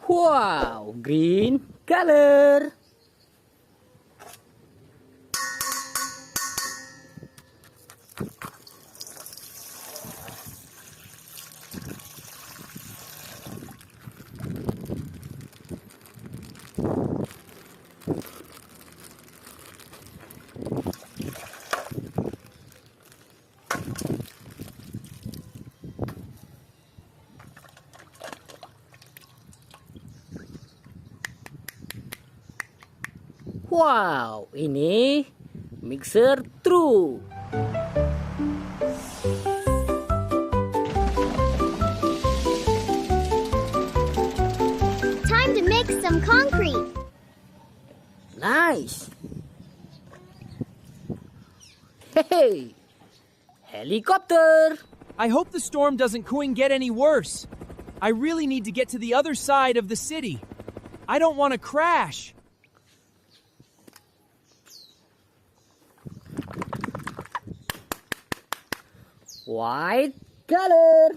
Wow, green color. Wow, ini mixer truk. Time to mix some concrete. Nice. Hey, helicopter. I hope the storm doesn't get any worse. I really need to get to the other side of the city. I don't want to crash. White color.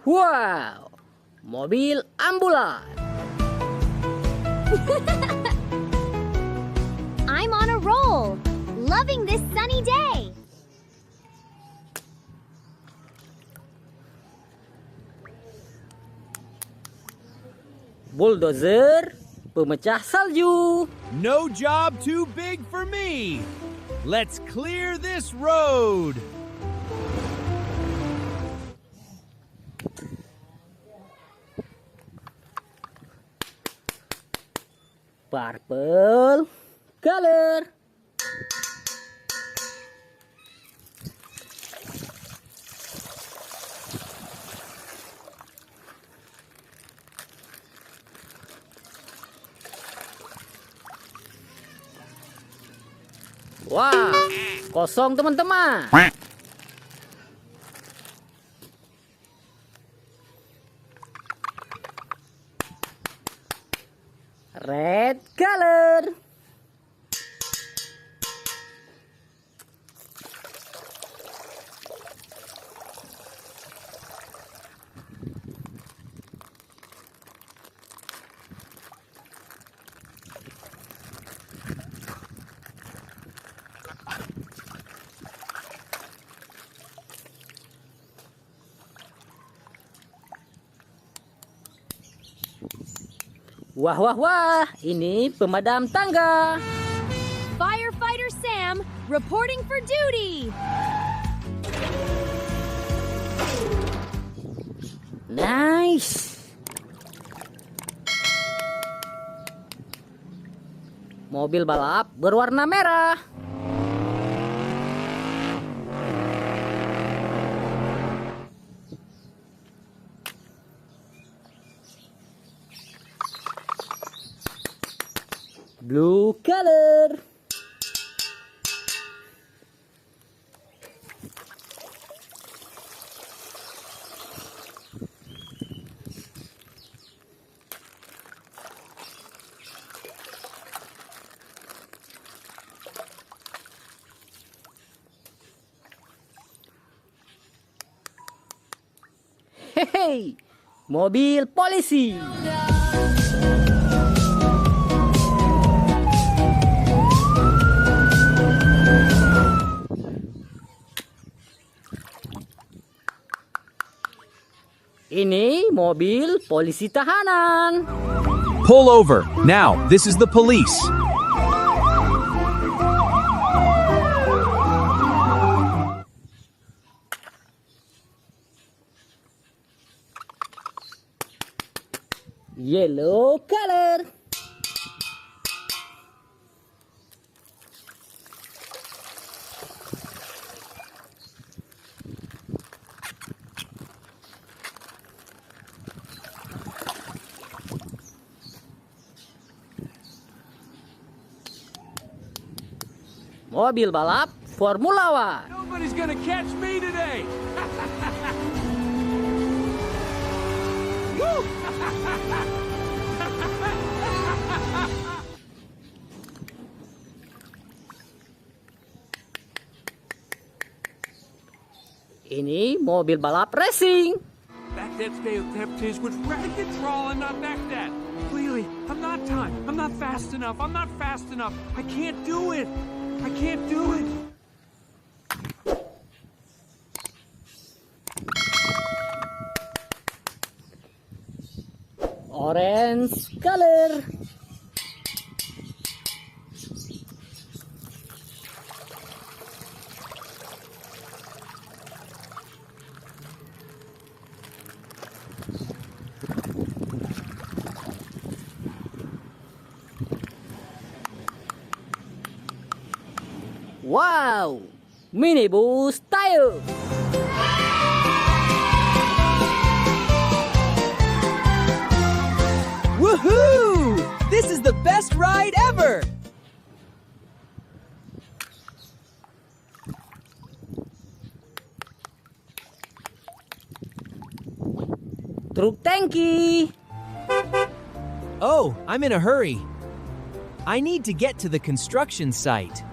Wow, mobil ambulan. I'm on a roll, loving this sunny day. Bulldozer pemecah salju. No job too big for me. Let's clear this road. Purple color. Wah, kosong teman-teman. Red color. Wah, wah, wah, ini pemadam tangga. Firefighter Sam reporting for duty. Nice. Mobil balap berwarna merah. Blue color. Hehe, mobil polisi. Ini mobil polisi tahanan. Pull over. Now, this is the police. Yellow color. Mobil balap Formula One. Nobody's gonna catch me today. Woo! Ini mobil balap racing. Back that stage was ready to control and not back that. Clearly, I'm not time. I'm not fast enough. I'm not fast enough. I can't do it. I can't do it. Orange color. Wow, minibus tayo. Woohoo! This is the best ride ever! Truk tangki. Oh, I'm in a hurry. I need to get to the construction site.